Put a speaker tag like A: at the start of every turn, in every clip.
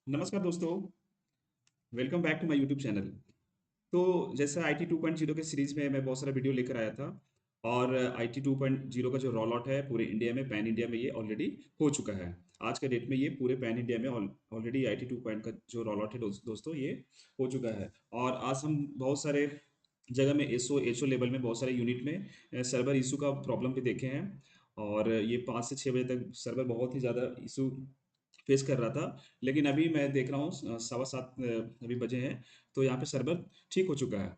A: नमस्कार दोस्तों, welcome back to my YouTube channel. तो जैसा आईटी 2.0 के सीरीज़ में मैं बहुत सारा वीडियो लेकर आया था और आईटी 2.0 का जो रोल आउट है पूरे इंडिया में, पैन इंडिया में ये ऑलरेडी हो चुका है। आज के डेट में ये पूरे पैन इंडिया में ऑलरेडी आईटी 2 का जो रोल आउट है दोस्तों ये हो चुका है। और आज हम बहुत सारे जगह में एसओ लेवल में बहुत सारे यूनिट में सर्वर इशू का प्रॉब्लम भी देखे हैं। और ये 5 से 6 बजे तक सर्वर बहुत ही ज़्यादा इशू फेस कर रहा था। लेकिन अभी मैं देख रहा हूँ सवा 7 अभी बजे हैं, तो यहाँ पे सर्वर ठीक हो चुका है।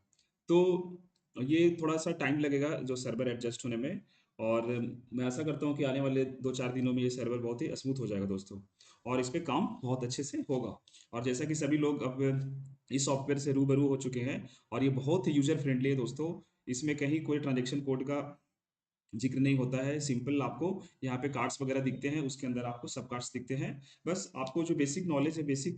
A: तो ये थोड़ा-सा टाइम लगेगा जो सर्वर एडजस्ट होने में। और मैं आशा करता हूँ कि आने वाले 2-4 दिनों में ये सर्वर बहुत ही स्मूथ हो जाएगा दोस्तों, और इस पे काम बहुत अच्छे से होगा। और जैसा कि सभी लोग अब इस सॉफ्टवेयर से रूबरू हो चुके हैं और ये बहुत ही यूज़र फ्रेंडली है दोस्तों। इसमें कहीं कोई ट्रांज़ैक्शन कोड का ज़िक्र नहीं होता है, सिंपल आपको यहाँ पे कार्ड्स वगैरह दिखते हैं, उसके अंदर आपको सब कार्ड्स दिखते हैं। बस आपको जो बेसिक नॉलेज है, बेसिक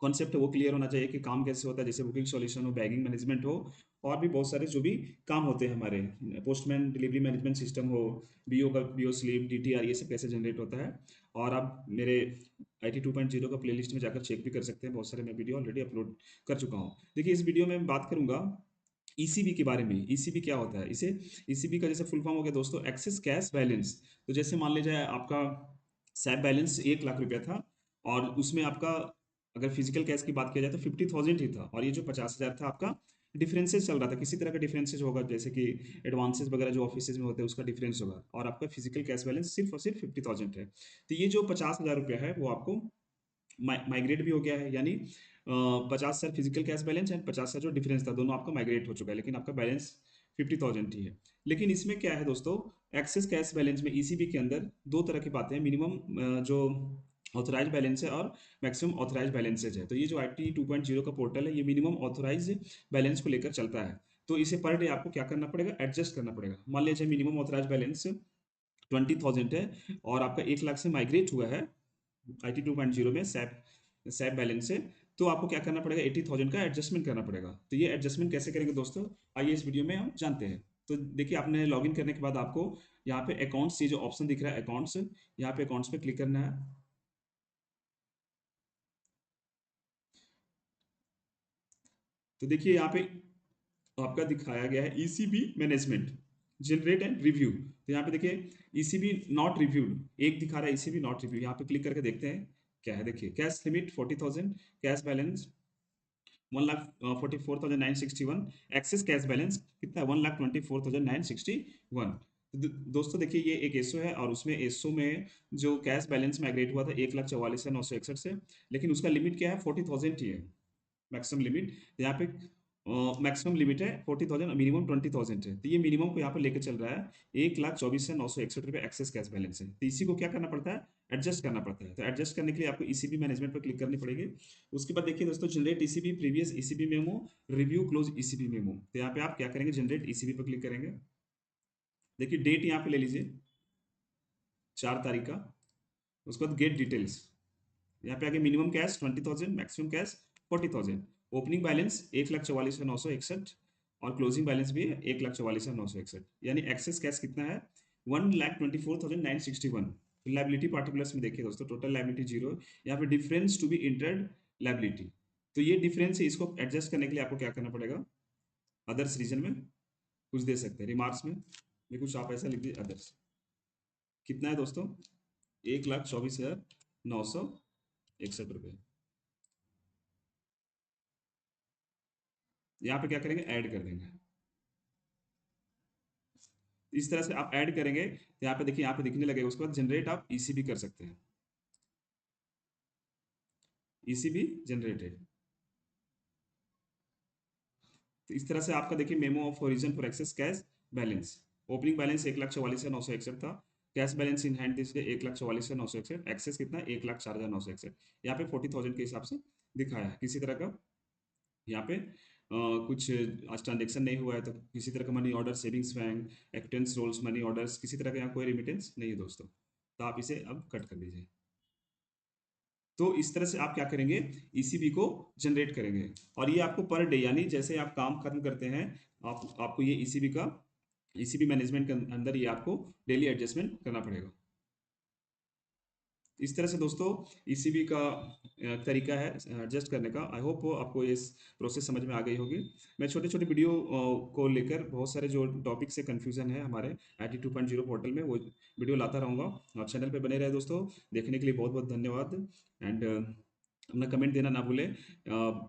A: कॉन्सेप्ट है वो क्लियर होना चाहिए कि काम कैसे होता है, जैसे बुकिंग सॉल्यूशन हो, बैगिंग मैनेजमेंट हो, और भी बहुत सारे जो भी काम होते हैं हमारे, पोस्टमैन डिलीवरी मैनेजमेंट सिस्टम हो, बीओ स्लिप, डीटीआर, ये सब कैसे जनरेट होता है। और आप मेरे आईटी 2.0 का प्लेलिस्ट में जाकर चेक भी कर सकते हैं, बहुत सारे मैं वीडियो ऑलरेडी अपलोड कर चुका हूँ। देखिए, इस वीडियो में मैं बात करूँगा ईसीबी के बारे में। ईसीबी क्या होता है? इसे ईसीबी का जैसे फुल फॉर्म हो गया दोस्तों, एक्सेस कैश बैलेंस। तो जैसे मान लीजिए आपका सैप बैलेंस 1 लाख रुपया था, और उसमें आपका अगर फिजिकल कैश की बात किया जाए तो 50,000 ही था, और ये जो 50,000 था आपका डिफरेंसेस चल रहा था, किसी तरह का डिफरेंसेस होगा, जैसे कि एडवांसेस वगैरह जो ऑफिसेज में होते हैं उसका डिफरेंस होगा, और आपका फिजिकल कैश बैलेंस सिर्फ और सिर्फ 50,000 है। तो ये जो 50,000 रुपया है वो आपको माइग्रेट भी हो गया है, यानी 50 sir physical cash balance and 50 sir जो डिफरेंस था, दोनों आपका माइग्रेट हो चुका है, लेकिन आपका बैलेंस 50,000 ही है। लेकिन इसमें क्या है दोस्तों, एक्सेस कैश बैलेंस में ईसीबी के अंदर दो तरह की बातें हैं, मिनिमम जो ऑथराइज बैलेंस है और मैक्सिमम ऑथराइज बैलेंसेज है। तो ये जो आई 2.0 का पोर्टल है, ये मिनिमम ऑथराइज बैलेंस को लेकर चलता है। तो इसे पर डे आपको क्या करना पड़ेगा, एडजस्ट करना पड़ेगा। मान लीजिए मिनिमम ऑथराइज बैलेंस 20,000 है, और आपका 1 लाख से माइग्रेट हुआ है आईटी 2.0 में सैप सैप बैलेंस से, तो आपको क्या करना पड़ेगा, 80,000 का एडजस्टमेंट करना पड़ेगा। तो ये एडजस्टमेंट कैसे करेंगे दोस्तों, आइए इस वीडियो में हम जानते हैं। तो देखिए, आपने लॉगिन करने के बाद आपको यहाँ पे अकाउंट्स, ये जो ऑप्शन दिख रहा है अकाउंट्स, यहाँ पे अकाउंट्स पे क्लिक करना है। तो देखिए यहाँ पे आपका दिखाया गया है ECB management generate and review. तो यहाँ पे देखिए ईसीबी नॉट रिव्यूड, एक दिखा रहा है ईसीबी नॉट रिव्यू। यहाँ पे क्लिक करके देखते हैं क्या है। देखिए, cash limit 40,000, cash balance 1,44,961, access cash balance कितना है, 1,24,961। दोस्तों देखिए, ये एक एसओ है, और उसमें एसओ में जो कैश बैलेंस माइग्रेट हुआ था 1,44,961 से, लेकिन उसका लिमिट क्या है, 40,000 ही है मैक्सिमम लिमिट। यहाँ पे मैक्सिमम लिमिट है 40,000, मिनिमम 20,000 है। तो ये मिनिमम को यहाँ पर लेकर चल रहा है 1,24,961 रुपये एक्सेस कैश बैलेंस है। तो इसी को क्या करना पड़ता है, एडजस्ट करना पड़ता है। तो एडजस्ट करने के लिए आपको ईसीबी मैनेजमेंट पर क्लिक करनी पड़ेगी। उसके बाद देखिए दोस्तों, generate ECB previous ECB memo, review close ECB memo. तो यहाँ पे आप क्या करेंगे, जनरेट ईसीबी पर क्लिक करेंगे। देखिए डेट यहाँ पे ले लीजिए, 4 तारीख का। उसके बाद गेट डिटेल्स, यहाँ पे आगे minimum cash 20,000, maximum cash 40,000, opening balance 1,44,961, और क्लोजिंग बैलेंस भी 1,44,961, यानी एक्सेस कैश कितना है, 1,24,961। लाइबिलिटी पार्टिकुलर्स में देखिए दोस्तों, टोटल लाइबिलिटी जीरो, यहाँ पे difference to be entered liability. तो ये डिफरेंस है, इसको एडजस्ट करने के लिए आपको क्या करना पड़ेगा, अदर्स रीजन में कुछ दे सकते हैं, रिमार्क्स में ये कुछ आप ऐसा लिख दीजिए अदर्स। कितना है दोस्तों, 1,24,961 रुपये। यहाँ पे क्या करेंगे, ऐड कर देंगे। इस तरह से आप ऐड करेंगे तो यहाँ पे देखिए, यहाँ पे दिखने लगेगा। उसके बाद जनरेट आप ईसीबी कर सकते हैं, ईसीबी जनरेटेड। तो इस तरह से आपका देखिए memo of origin for excess cash balance, opening balance 1,44,961 था, cash balance in hand this 1,44,961, excess कितना, 1,04,961। यहाँ पे 40,000 के हिसाब से दिखाया है। किसी तरह का यहाँ पे कुछ आज ट्रांजेक्शन नहीं हुआ है, तो किसी तरह का मनी ऑर्डर, सेविंग्स बैंक, एक्टेंस रोल्स, मनी ऑर्डर्स, किसी तरह का यहाँ कोई रिमिटेंस नहीं है दोस्तों। तो आप इसे अब कट कर दीजिए। तो इस तरह से आप क्या करेंगे, ईसीबी को जनरेट करेंगे। और ये आपको पर डे, यानी जैसे आप काम खत्म करते हैं, आपको ये ईसीबी का, ईसीबी मैनेजमेंट के अंदर ये आपको डेली एडजस्टमेंट करना पड़ेगा। इस तरह से दोस्तों ईसीबी का तरीका है एडजस्ट करने का। आई होप आपको ये प्रोसेस समझ में आ गई होगी। मैं छोटे-छोटे वीडियो को लेकर बहुत सारे जो टॉपिक से कन्फ्यूज़न है हमारे आईटी 2.0 पोर्टल में, वो वीडियो लाता रहूँगा। आप चैनल पे बने रहे दोस्तों। देखने के लिए बहुत-बहुत धन्यवाद एंड अपना कमेंट देना ना भूलें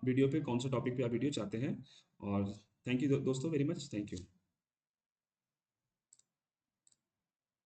A: वीडियो पे कौन-सा टॉपिक पे आप वीडियो चाहते हैं और थैंक यू दोस्तों वेरी मच। Thank you.